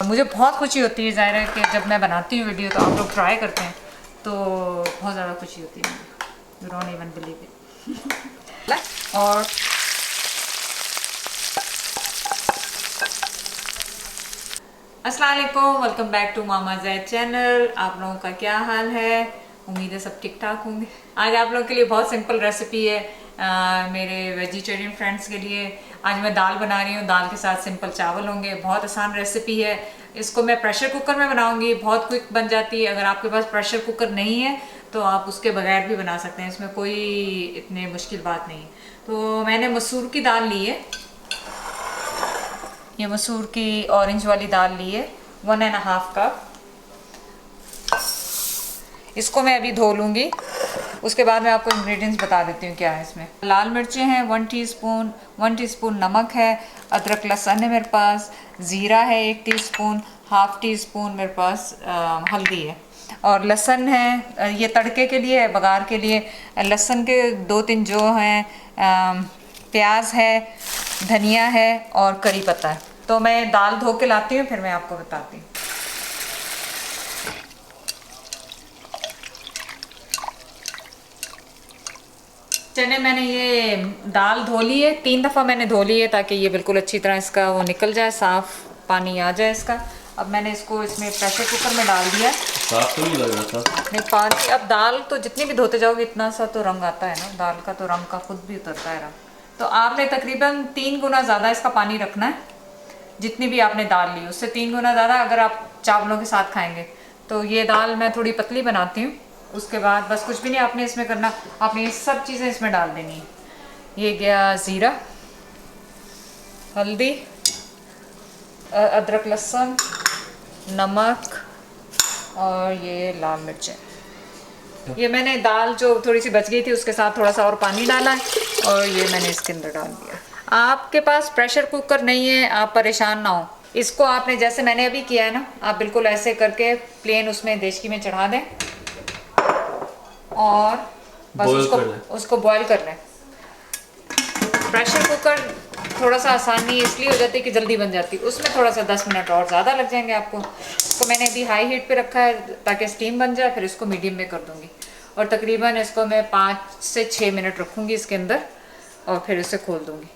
मुझे बहुत खुशी होती है ज़ाहिर है कि जब मैं बनाती हूँ वीडियो तो आप लोग ट्राई करते हैं तो बहुत ज़्यादा खुशी होती है। You don't even believe it. और अस्सलाम वालेकुम, welcome back to Mama Zaid channel. आप लोगों का क्या हाल है? उम्मीद है सब ठीक ठाक होंगे। आज आप लोगों के लिए बहुत सिंपल रेसिपी है, मेरे वेजिटेरियन फ्रेंड्स के लिए। आज मैं दाल बना रही हूँ, दाल के साथ सिंपल चावल होंगे। बहुत आसान रेसिपी है। इसको मैं प्रेशर कुकर में बनाऊंगी, बहुत क्विक बन जाती है। अगर आपके पास प्रेशर कुकर नहीं है तो आप उसके बगैर भी बना सकते हैं, इसमें कोई इतनी मुश्किल बात नहीं है। तो मैंने मसूर की दाल ली है, ये मसूर की ऑरेंज वाली दाल ली है, 1.5 कप। इसको मैं अभी धो लूँगी, उसके बाद मैं आपको इंग्रेडिएंट्स बता देती हूँ क्या है इसमें। लाल मिर्चें हैं 1 टीस्पून नमक है, अदरक लहसुन है मेरे पास, ज़ीरा है 1 टीस्पून, हाफ टी स्पून मेरे पास हल्दी है, और लहसुन है ये तड़के के लिए है, बघार के लिए। लहसुन के 2-3 जो हैं, प्याज है, धनिया है और करी पत्ता है। तो मैं दाल धो के लाती हूँ, फिर मैं आपको बताती हूँ। चने मैंने ये दाल धो ली है, 3 दफ़ा मैंने धो ली है ताकि ये बिल्कुल अच्छी तरह इसका वो निकल जाए, साफ़ पानी आ जाए इसका। अब मैंने इसको इसमें प्रेशर कुकर में डाल दिया। साफ तो नहीं लग रहा था? नहीं, पानी अब दाल तो जितनी भी धोते जाओगे इतना सा तो रंग आता है ना, दाल का तो रंग का खुद भी उतरता है रंग। तो आपने तकरीबन 3 गुना ज़्यादा इसका पानी रखना है, जितनी भी आपने दाल ली उससे 3 गुना ज़्यादा अगर आप चावलों के साथ खाएंगे। तो ये दाल मैं थोड़ी पतली बनाती हूँ। उसके बाद बस कुछ भी नहीं आपने इसमें करना, आपने ये सब चीज़ें इसमें डाल देनी है। ये गया ज़ीरा, हल्दी, अदरक लहसुन, नमक और ये लाल मिर्चें। ये मैंने दाल जो थोड़ी सी बच गई थी उसके साथ थोड़ा सा और पानी डाला है और ये मैंने इसके अंदर डाल दिया। आपके पास प्रेशर कुकर नहीं है, आप परेशान ना हो। इसको आपने जैसे मैंने अभी किया है ना, आप बिल्कुल ऐसे करके प्लेन उसमें देचकी में चढ़ा दें और बस उसको बॉयल कर लें। प्रेशर कुकर थोड़ा सा आसानी इसलिए हो जाती है कि जल्दी बन जाती है, उसमें थोड़ा सा 10 मिनट और ज़्यादा लग जाएंगे आपको। तो मैंने अभी हाई हीट पे रखा है ताकि स्टीम बन जाए, फिर इसको मीडियम में कर दूँगी और तकरीबन इसको मैं 5 से 6 मिनट रखूँगी इसके अंदर और फिर इसे खोल दूँगी।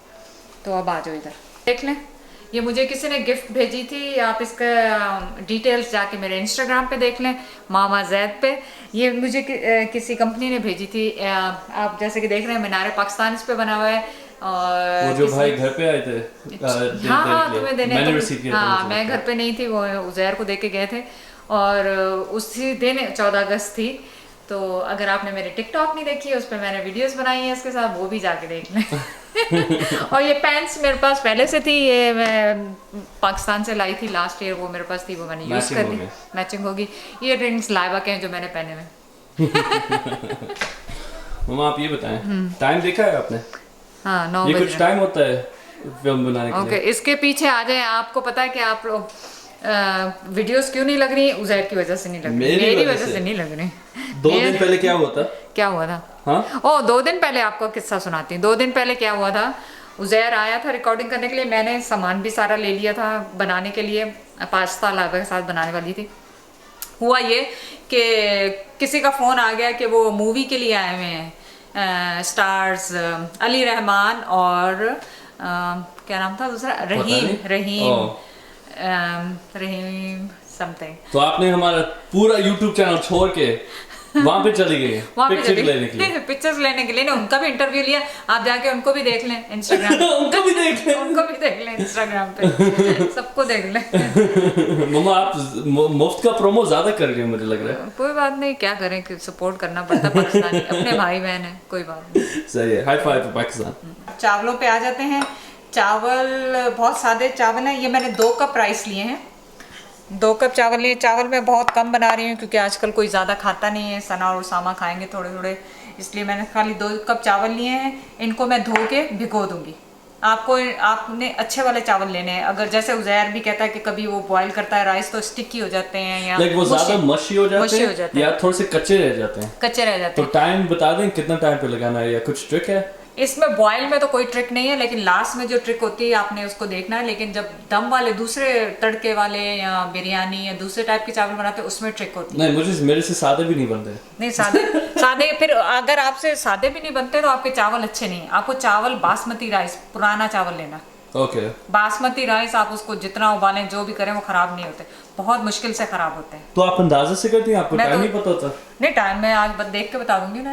तो अब आ जाओ इधर देख लें। ये मुझे किसी ने गिफ्ट भेजी थी, आप इसका डिटेल्स जाके मेरे इंस्टाग्राम पे देख लें, मामा ज़ैद पे। ये मुझे किसी कंपनी ने भेजी थी। आप जैसे कि देख रहे हैं मीनार पाकिस्तान इस पे बना हुआ है। और वो जो भाई घर पे आए थे हाँ तुम्हें देने, मैंने रिसीव किया था। हाँ मैं घर पे नहीं थी, वो उज़ैर को दे के गए थे और उसी दिन 14 अगस्त थी। तो अगर आपने मेरे टिकटॉक नहीं देखी है, उस पर मैंने वीडियोस बनाई हैं इसके साथ, वो भी जाके देख लें। और ये पैंट्स मेरे पास पहले से थी, ये मैं पाकिस्तान से लाई थी लास्ट ईयर, वो मेरे पास थी, वो मैंने यूज़ कर ली, मैचिंग होगी। ये रिंग्स लाइबा के हैं जो मैंने पहने हुए। मम्मा आप ये बताएं, टाइम देखा है आपने? हाँ 9 ये बजे कुछ टाइम होता है फिल्म बनाने के लिए। इसके पीछे आ जाए। आपको पता है कि आप लोग वीडियोस क्यों नहीं लग रही? उज़ैर की वजह से नहीं लग रही, मेरी वजह से नहीं लग रही। 2 दिन पहले क्या हुआ था? क्या हुआ था? हाँ? 2 दिन पहले आपको किस्सा सुनाती हूँ। 2 दिन पहले क्या हुआ था, उज़ैर आया था रिकॉर्डिंग करने के लिए, मैंने सामान भी सारा ले लिया था बनाने के लिए, पास्ता लाइबा के साथ बनाने वाली थी। हुआ ये कि किसी का फ़ोन आ गया कि वो मूवी के लिए आए हुए हैं, स्टार्स अली रहमान और क्या नाम था दूसरा, रहीम समथिंग। तो आपने हमारा पूरा YouTube चैनल छोड़ के वहाँ पे चली गई पिक्चर्स लेने के लिए? पिक्चर्स लेने के लिए ना, उनका भी इंटरव्यू लिया। आप जाके उनको भी देख लें इंस्टाग्राम पे। उनको भी देख लें, उनको भी देख लें इंस्टाग्राम पे, सबको देख लें। मम्मा आप मुफ्त का प्रोमो ज्यादा कर रही हो मुझे लग रहा है। कोई बात नहीं, क्या करें कि सपोर्ट करना पड़ता है, पाकिस्तानी अपने भाई बहन है, कोई बात नहीं। सही है, हाई फाइव फॉर पाकिस्तान। चावलों पे आ जाते हैं। चावल बहुत सादे चावल हैं, ये मैंने 2 कप राइस लिए हैं, 2 कप चावल लिए। चावल मैं बहुत कम बना रही हूँ क्योंकि आजकल कोई ज़्यादा खाता नहीं है, सना और उसामा खाएंगे थोड़े थोड़े, इसलिए मैंने खाली 2 कप चावल लिए हैं। इनको मैं धो के भिगो दूँगी। आपने अच्छे वाले चावल लेने हैं। अगर जैसे उज़ैर भी कहता है कि कभी वो बॉईल करता है राइस तो स्टिकी हो जाते हैं या वो ज़्यादा मशी हो जाते हैं या थोड़े से कच्चे रह जाते हैं। कच्चे रह जाते हैं। तो टाइम बता दें कितना टाइम पे लगाना है या कुछ ट्रिक है? इसमें बॉयल में तो कोई ट्रिक नहीं है, लेकिन लास्ट में जो ट्रिक होती है आपने उसको देखना है। लेकिन जब दम वाले दूसरे तड़के वाले या बिरयानी या दूसरे टाइप के चावल बनाते हैं उसमें ट्रिक होती है। नहीं, मुझे मेरे से सादे भी नहीं बनते। नहीं सादे सादे फिर अगर आपसे सादे भी नहीं बनते तो आपके चावल अच्छे नहीं है। आपको चावल बासमती राइस, पुराना चावल लेना। ओके। बासमती राइस आप उसको जितना उबालें जो भी करें वो खराब नहीं होते, बहुत मुश्किल से खराब होते हैं। तो आप अंदाजे से करती हैं, आपको मैं टाइम तो- नहीं पता होता? नहीं टाइम मैं आज देख के बता दूंगी ना।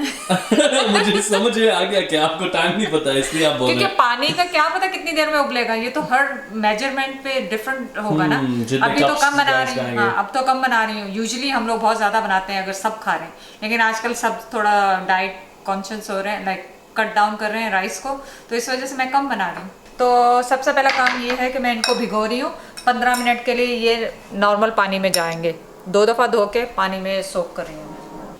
मुझे समझ में आ गया कि आपको टाइम नहीं पता है, इसलिए आप बोल रहे क्योंकि हैं। पानी का क्या पता कितनी देर में उबलेगा, ये तो हर मेजरमेंट पे डिफरेंट होगा ना। जितने अभी तो cups कम बना rice रही हूँ, खाएंगे। हाँ अब तो कम बना रही हूँ। यूजुअली हम लोग बहुत ज्यादा बनाते हैं अगर सब खा रहे हैं, लेकिन आजकल सब थोड़ा डाइट कॉन्शियस हो रहे हैं, लाइक कट डाउन कर रहे हैं राइस को, तो इस वजह से मैं कम बना रही हूँ। तो सबसे पहला काम ये है कि मैं इनको भिगो रही हूँ 15 मिनट के लिए। ये नॉर्मल पानी में जाएंगे, 2 दफ़ा धो के पानी में सोक कर रही हूँ।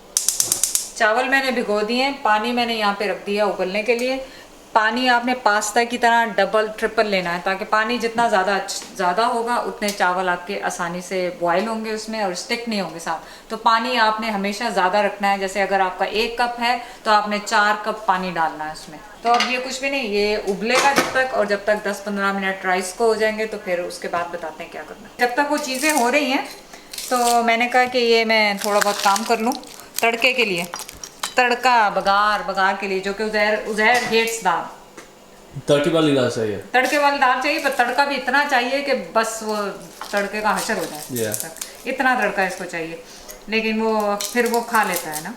चावल मैंने भिगो दिए हैं, पानी मैंने यहाँ पे रख दिया उबलने के लिए। पानी आपने पास्ता की तरह डबल ट्रिपल लेना है, ताकि पानी जितना ज़्यादा होगा उतने चावल आपके आसानी से बॉयल होंगे उसमें और स्टिक नहीं होंगे साथ। तो पानी आपने हमेशा ज़्यादा रखना है। जैसे अगर आपका 1 कप है तो आपने 4 कप पानी डालना है उसमें। तो अब ये कुछ भी नहीं, ये उबलेगा जब तक, और जब तक 10-15 मिनट राइस को हो जाएंगे तो फिर उसके बाद बताते हैं क्या करना है। जब तक वो चीज़ें हो रही हैं तो मैंने कहा कि ये मैं थोड़ा बहुत काम कर लूँ तड़के के लिए, तड़का बघार के लिए, जो कि उज़ैर हेट्स दाल। तड़के वाली दाल चाहिए? तड़के वाली दाल चाहिए, पर तड़का भी इतना चाहिए कि बस वो तड़के का हशर हो जाए। Yeah. इतना तड़का इसको चाहिए, लेकिन वो फिर वो खा लेता है ना।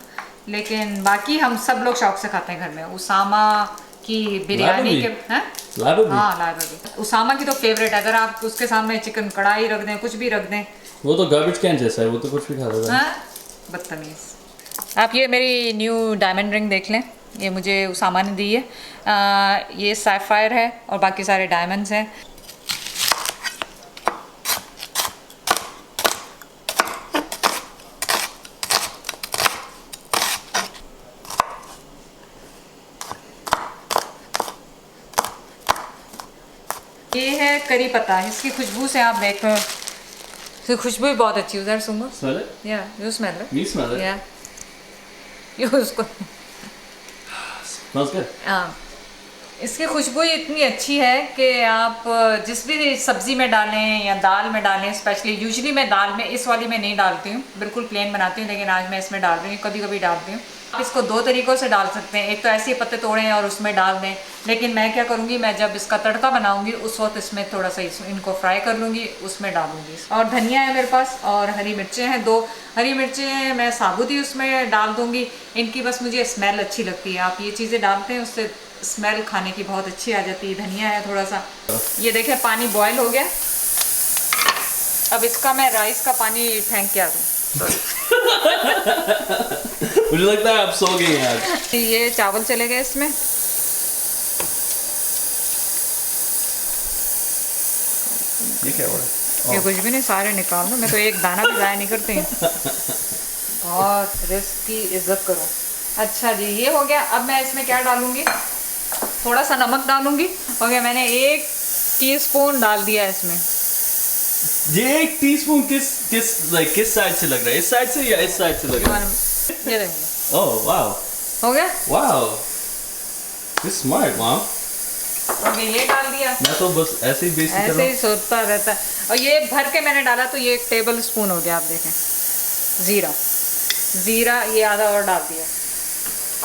लेकिन बाकी हम सब लोग शौक से खाते हैं घर में। उसामा की बिरयानी के हैं, हाँ लाइब्रेरी उसामा की तो फेवरेट है। अगर आप उसके सामने चिकन कढ़ाई रख दें, कुछ भी रख दें, वो तो गार्बेज कैन जैसा है, वो तो कुछ भी खा लेता है। हाँ बदतमीज। आप ये मेरी न्यू डायमंड रिंग देख लें, ये मुझे उसामा ने दी है। ये सैफायर है और बाकी सारे डायमंड्स हैं। ये है करी पत्ता, इसकी खुशबू से आप देख लो, इसकी खुशबू भी बहुत अच्छी है। उधर सुनो, Smell it? या you smell it, You smell it? या यू उसको Smells good. इसकी खुशबू इतनी अच्छी है कि आप जिस भी सब्ज़ी में डालें या दाल में डालें। स्पेशली यूजुअली मैं दाल में, इस वाली में नहीं डालती हूँ, बिल्कुल प्लेन बनाती हूँ, लेकिन आज मैं इसमें डाल रही हूँ, कभी कभी डालती हूँ। आप इसको 2 तरीक़ों से डाल सकते हैं। एक तो ऐसे ही पत्ते तोड़ें और उसमें डाल दें, लेकिन मैं क्या करूँगी, मैं जब इसका तड़का बनाऊँगी उस वक्त इसमें थोड़ा सा इनको फ्राई कर लूँगी, उसमें डालूँगी। और धनिया है मेरे पास और हरी मिर्चें हैं, 2 हरी मिर्चें मैं साबुत ही उसमें डाल दूँगी। इनकी बस मुझे स्मेल अच्छी लगती है। आप ये चीज़ें डालते हैं उससे स्मेल खाने की बहुत अच्छी आ जाती है। धनिया है थोड़ा सा। ये देखें पानी बॉयल हो गया। अब इसका मैं राइस का पानी फेंक के आ दूँ। मुझे लगता है आप सो गए हैं आज। ये चावल चले गए इसमें। ये क्या हो रहा है? ये कुछ भी नहीं, सारे निकाल दो, मैं तो एक दाना भी ज़ाया नहीं करती हूँ। बहुत रिस्क की इज्जत करो। अच्छा जी, ये हो गया। अब मैं इसमें क्या डालूंगी, थोड़ा सा नमक डालूंगी। हो गया, मैंने 1 टीस्पून डाल दिया इसमें। ये 1 टीस्पून किस साइड से लग रहा है? इस साइड से या इस साइड से लग रहा है? ये देखो, ओह वाओ, हो गया। Wow, you smart mom. Okay, ये डाल दिया। मैं तो बस ऐसे ही बेसिक कर ऐसे रहा ही सोचता रहता है। और ये भर के मैंने डाला तो ये 1 टेबल स्पून हो गया। आप देखें, ज़ीरा ये आधा और डाल दिया।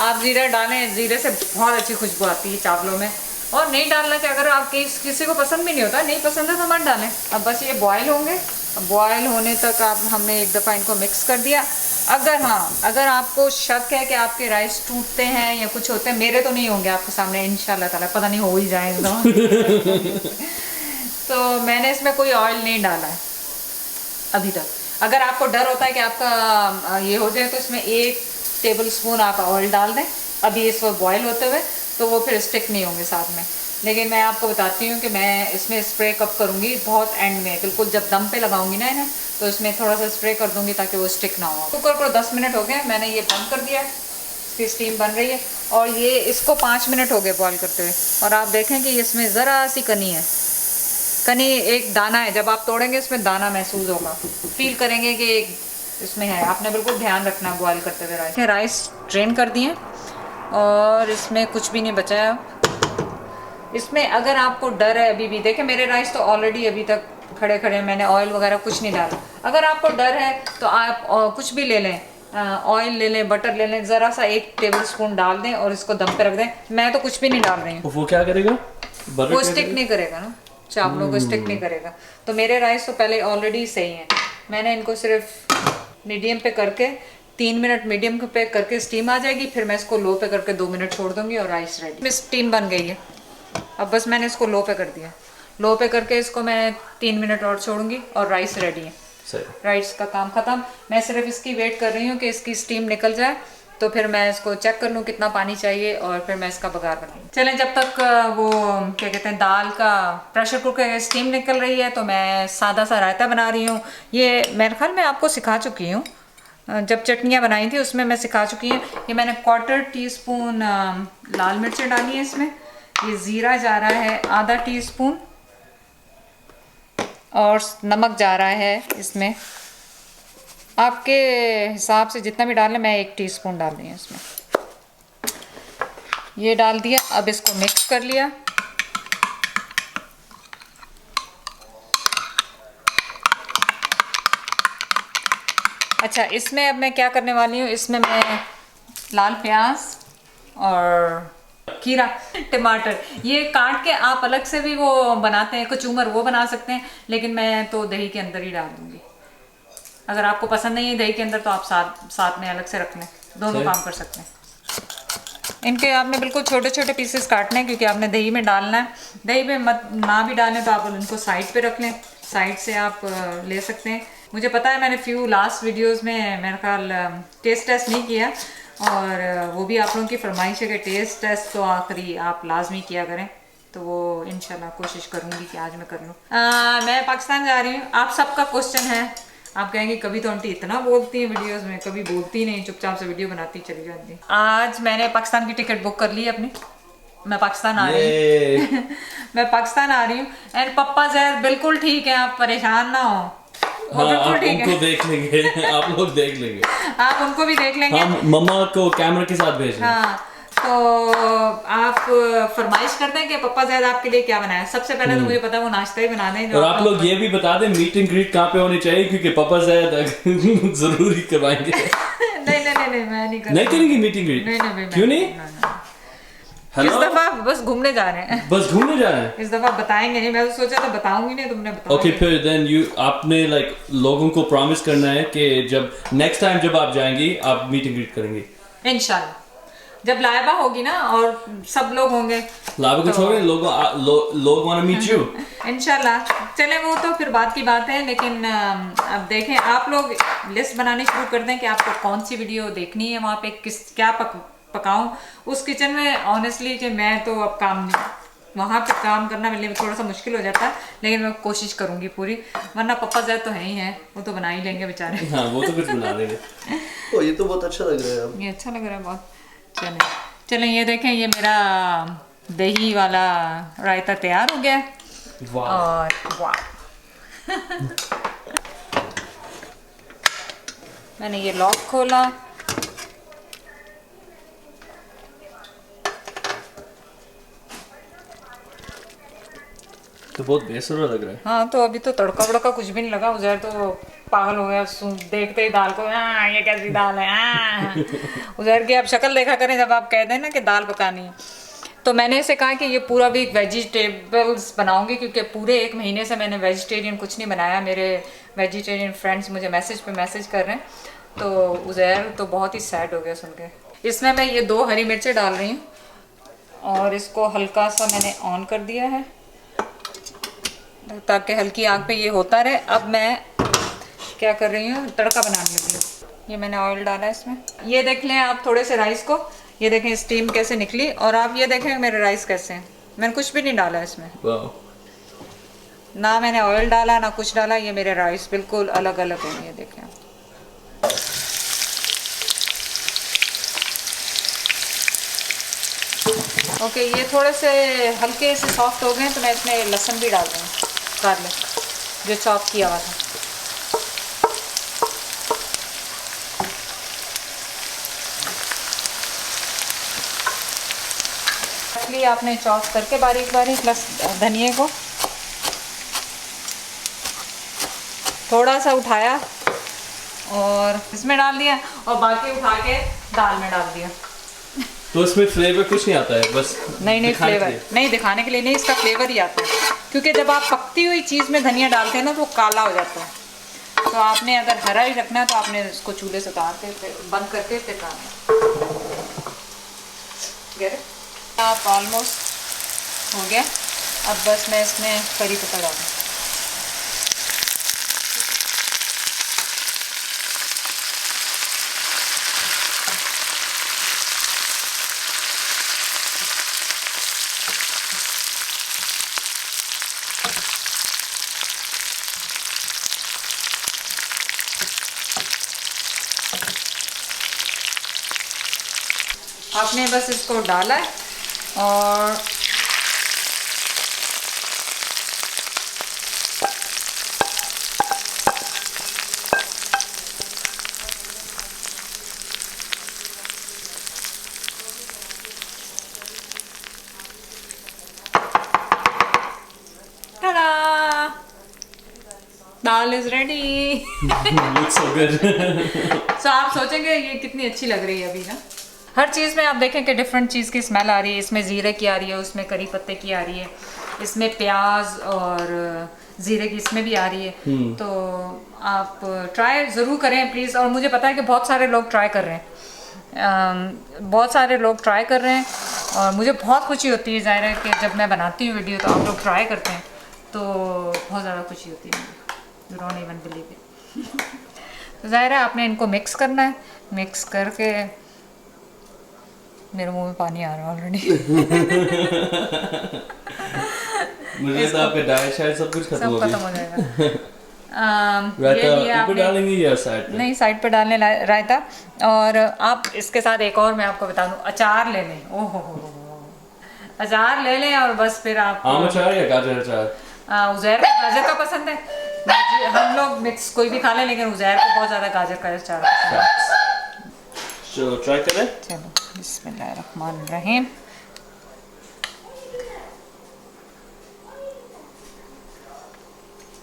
आप ज़ीरा डालें, ज़ीरे से बहुत अच्छी खुशबू आती है चावलों में। और नहीं डालना चाहिए, अगर आप किसी को पसंद भी नहीं होता, नहीं पसंद है तो मत डालें। अब बस ये बॉयल होंगे, बॉयल होने तक आप हमने एक दफ़ा इनको मिक्स कर दिया। अगर आपको शक है कि आपके राइस टूटते हैं या कुछ होते हैं, मेरे तो नहीं होंगे आपके सामने इंशाल्लाह ताला, पता नहीं हो ही जाए एकदम। तो मैंने इसमें कोई ऑयल नहीं डाला है अभी तक। अगर आपको डर होता है कि आपका ये हो जाए तो इसमें 1 टेबल स्पून आप ऑयल डाल दें अभी इस वक्त बॉयल होते हुए, तो वो फिर स्टिक नहीं होंगे साथ में। लेकिन मैं आपको बताती हूँ कि मैं इसमें स्प्रे कब करूँगी, बहुत एंड में, बिल्कुल जब दम पे लगाऊंगी ना इन्हें, तो इसमें थोड़ा सा स्प्रे कर दूँगी ताकि वो स्टिक ना हो। कुकर को 10 मिनट हो गए, मैंने ये बंद कर दिया, इसकी स्टीम बन रही है। और ये इसको 5 मिनट हो गए बॉयल करते हुए, और आप देखें कि इसमें ज़रा सी कनी है, कनी एक दाना है। जब आप तोड़ेंगे इसमें दाना महसूस होगा, फील करेंगे कि इसमें है। आपने बिल्कुल ध्यान रखना बॉयल करते हुए। राइस ड्रेन कर दिए, और इसमें कुछ भी नहीं बचा है। इसमें अगर आपको डर है अभी भी, देखें मेरे राइस तो ऑलरेडी अभी तक खड़े खड़े, मैंने ऑयल वगैरह कुछ नहीं डाला। अगर आपको डर है तो आप कुछ भी ले लें, ऑयल ले लें, बटर ले लें, ज़रा सा 1 टेबल स्पून डाल दें और इसको दम पे रख दें। मैं तो कुछ भी नहीं डाल रही हूँ। वो क्या करेगा? वो स्टिक नहीं करेगा ना, चावलों को स्टिक नहीं करेगा। तो मेरे राइस तो पहले ऑलरेडी सही हैं। मैंने इनको सिर्फ मीडियम पे करके 3 मिनट मीडियम पे करके स्टीम आ जाएगी, फिर मैं इसको लो पे करके 2 मिनट छोड़ दूंगी और राइस रेडी। स्टीम बन गई है, अब बस मैंने इसको लो पे कर दिया। लो पे करके इसको मैं 3 मिनट और छोड़ूंगी और राइस रेडी है। राइस का काम खत्म। मैं सिर्फ इसकी वेट कर रही हूँ कि इसकी स्टीम निकल जाए, तो फिर मैं इसको चेक कर लूँ कितना पानी चाहिए और फिर मैं इसका बघार बनाऊँ। चलें, जब तक वो क्या कहते हैं दाल का प्रेशर कुकर की स्टीम निकल रही है तो मैं सादा सा रायता बना रही हूँ। ये मेरे ख्याल में आपको सिखा चुकी हूँ, जब चटनियाँ बनाई थी उसमें मैं सिखा चुकी हूँ। ये मैंने 1/4 टीस्पून लाल मिर्चें डाली हैं इसमें। ये ज़ीरा जा रहा है आधा टीस्पून और नमक जा रहा है इसमें आपके हिसाब से जितना भी डालें। मैं 1 टीस्पून डाल रही हूँ इसमें। ये डाल दिया, अब इसको मिक्स कर लिया। अच्छा, इसमें अब मैं क्या करने वाली हूँ, इसमें मैं लाल प्याज और खीरा, टमाटर, ये काट के आप अलग से भी वो बनाते हैं, कचूमर वो बना सकते हैं, लेकिन मैं तो दही के अंदर ही डाल दूँगी। अगर आपको पसंद नहीं है दही के अंदर तो आप साथ में अलग से रख लें, दोनों काम कर सकते हैं। इनके आपने बिल्कुल छोटे छोटे पीसेस काटने हैं क्योंकि आपने दही में डालना है। दही में मत ना भी डालें तो आप इनको साइड पे रख लें, साइड से आप ले सकते हैं। मुझे पता है मैंने फ्यू लास्ट वीडियोस में मेरे ख्याल टेस्ट नहीं किया, और वो भी आप लोगों की फरमाइश है कि टेस्ट तो आखिरी आप लाजमी किया करें, तो वो इंशाल्लाह कोशिश करूँगी कि आज मैं कर लूँ। मैं पाकिस्तान जा रही हूँ। आप सबका क्वेश्चन है, आप कहेंगे कभी तो आंटी इतना बोलती हैं वीडियोस में, कभी बोलती नहीं, चुपचाप से वीडियो बनाती चली जाती। आज मैंने पाकिस्तान की टिकट बुक कर ली अपनी, मैं पाकिस्तान आ रही हूँ। मैं पाकिस्तान आ रही हूँ एंड पप्पा जहर बिल्कुल ठीक है, आप परेशान ना हो। हाँ, आप उनको देख लेंगे। आप लोग देख लेंगे, आप उनको भी देख लेंगे। हम मम्मा को कैमरा के साथ भेज रहे हैं। हाँ, तो आप फरमाइश करते हैं कि पप्पा ज़ैद आपके लिए क्या बनाया। सबसे पहले तो मुझे पता है वो नाश्ता ही बना दें। और आप लोग ये भी बता दें मीट एंड ग्रीट कहाँ पे होनी चाहिए, क्योंकि पापा ज़ैद जरूरी करवाएंगे। नहीं, मैं नहीं करेंगे मीट एंड ग्रीट। नहीं, क्यों नहीं? इस दफा बस घूमने जा रहे हैं। बस घूमने जा रहे हैं इस दफा बताएंगे नहीं, मैं तो सोचा था बताऊंगी नहीं, तुमने बताया। ओके, फिर देन आपने लोगों को प्रॉमिस करना है कि जब नेक्स्ट टाइम जब आप जाएंगी आप मीट एंड ग्रीट करेंगे इंशाल्लाह। जब लाइबा होगी ना और सब लोग होंगे, लाइबा को छोड़े लोग वांट टू मीट यू इंशाल्लाह। चले, वो तो फिर बात की बात है, लेकिन अब देखें, आप लोग लिस्ट बनानी शुरू कर दें कि आपको कौन सी वीडियो देखनी है, वहाँ पे क्या पकाऊं उस किचन में। ऑनेस्टली कि मैं तो अब वहाँ पे काम करना मेरे लिए थोड़ा सा मुश्किल हो जाता है, लेकिन मैं कोशिश करूंगी पूरी, वरना पप्पा ज़ैद तो है ही हैं, वो तो बना ही लेंगे बेचारे। हाँ, वो तो कुछ बना देंगे। ओ, ये तो बहुत अच्छा लग रहा है। ये अच्छा लग रहा है बहुत। चलें ये देखें, ये मेरा दही वाला रायता तैयार हो गया। और वाह मैंने ये लॉक खोला, तो बहुत बेसुरा लग रहा है। हाँ, तो अभी तो तड़का वड़का कुछ भी नहीं लगा। उज़ैर तो पागल हो गया देखते ही दाल को, ये कैसी दाल है। उज़ैर की आप शक्ल देखा करें जब आप कह दें ना कि दाल पकानी है। तो मैंने इसे कहा कि ये पूरा वीक वेजिटेबल्स बनाऊंगी, क्योंकि पूरे 1 महीने से मैंने वेजिटेरियन कुछ नहीं बनाया। मेरे वेजिटेरियन फ्रेंड्स मुझे मैसेज पे मैसेज कर रहे हैं, तो उज़ैर तो बहुत ही सैड हो गया सुन के। इसमें मैं ये 2 हरी मिर्चें डाल रही हूँ और इसको हल्का सा मैंने ऑन कर दिया है ताकि हल्की आग पे ये होता रहे। अब मैं क्या कर रही हूँ, तड़का बनाने के लिए ये मैंने ऑयल डाला है इसमें। ये देख लें आप थोड़े से राइस को, ये देखें स्टीम कैसे निकली, और आप ये देखें मेरे राइस कैसे हैं। मैंने कुछ भी नहीं डाला इसमें, ना मैंने ऑयल डाला ना कुछ डाला। ये मेरे राइस बिल्कुल अलग अलग हैं, ये देखें। ओके, ये थोड़े से हल्के से सॉफ्ट हो गए तो मैं इसमें लहसुन भी डाल दूँगी, गार्लिक जो चॉप किया हुआ था। भी आपने चॉप करके बारीक बारीक, प्लस धनिए को थोड़ा सा उठाया और इसमें डाल दिया और बाकी उठा के दाल में डाल दिया। तो इसमें फ्लेवर कुछ नहीं आता है, बस नहीं दिखाने के फ्लेवर लिए? नहीं, दिखाने के लिए नहीं, इसका फ्लेवर ही आता है। क्योंकि जब आप पकती हुई चीज़ में धनिया डालते हैं ना तो वो काला हो जाता है। तो आपने अगर हरा ही रखना है तो आपने इसको चूल्हे से उतार के फिर बंद करके फिर खाना। आप ऑलमोस्ट हो गया। अब बस मैं इसमें करी पत्ता डालूँ। आपने बस इसको डाला है और Ta-da! Dal is ready. Looks so good. तो आप सोचेंगे ये कितनी अच्छी लग रही है अभी ना। हर चीज़ में आप देखें कि डिफरेंट चीज़ की स्मेल आ रही है। इसमें ज़ीरे की आ रही है, उसमें करी पत्ते की आ रही है, इसमें प्याज और ज़ीरे की इसमें भी आ रही है। तो आप ट्राई ज़रूर करें प्लीज़। और मुझे पता है कि बहुत सारे लोग ट्राई कर रहे हैं, बहुत सारे लोग ट्राई कर रहे हैं और मुझे बहुत खुशी होती है। ज़ाहिर है कि जब मैं बनाती हूँ वीडियो तो आप लोग ट्राई करते हैं तो बहुत ज़्यादा खुशी होती है। You don't even believe it. तो ज़ाहिर है आपने इनको मिक्स करना है। मिक्स करके मेरे मुंह में पानी आ रहा है ऑलरेडी। मुझे तो आपका डाइट शायद सब कुछ खत्म हो सब खत्म गया। हो जाएगा। रायता ये लिया ऊपर आपने, डालेंगे या साइड पे? नहीं साइड पे डालने रायता। और आप इसके साथ एक और मैं आपको बता दूं, अचार ले लें। ओहो अचार ले लें और बस फिर आप आम अचार या गाजर अचार? उज़ैर को गाजर का पसंद है। हम लोग मिक्स कोई भी खा लें, लेकिन उज़ैर को बहुत ज़्यादा गाजर का अचार पसंद है। चलो ट्राई करें। चलो बिस्मिल्लाहिर्रहमानिर्रहीम।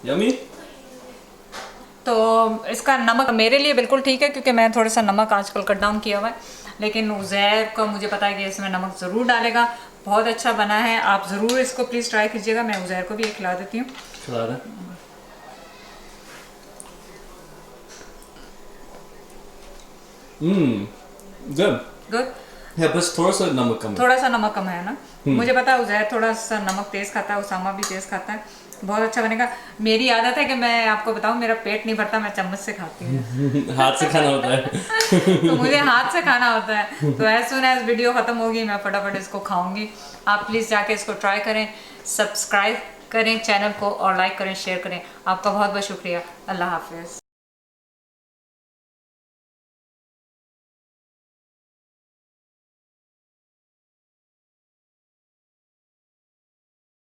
यम्मी। तो इसका नमक मेरे लिए बिल्कुल ठीक है क्योंकि मैं थोड़ा सा नमक आजकल कट डाउन किया हुआ है, लेकिन उज़ैर का मुझे पता है कि इसमें नमक ज़रूर डालेगा। बहुत अच्छा बना है, आप ज़रूर इसको प्लीज़ ट्राई कीजिएगा। मैं उज़ैर को भी एक खिला देती हूँ। खिला रहे? Good good. है, बस थोड़ा सा नमक कम है। थोड़ा सा नमक कम है ना। मुझे पता है उज़ैर थोड़ा सा नमक तेज़ खाता है, उसामा भी तेज़ खाता है। बहुत अच्छा बनेगा। मेरी आदत है कि मैं आपको बताऊं, मेरा पेट नहीं भरता, मैं चम्मच से खाती हूँ। हाथ से खाना होता है। तो मुझे हाथ से खाना होता है। तो एज सून एज वीडियो ख़त्म होगी मैं फटाफट इसको खाऊंगी। आप प्लीज़ जाके इसको ट्राई करें, सब्सक्राइब करें चैनल को और लाइक करें, शेयर करें। आपका बहुत बहुत शुक्रिया। अल्लाह हाफिज़।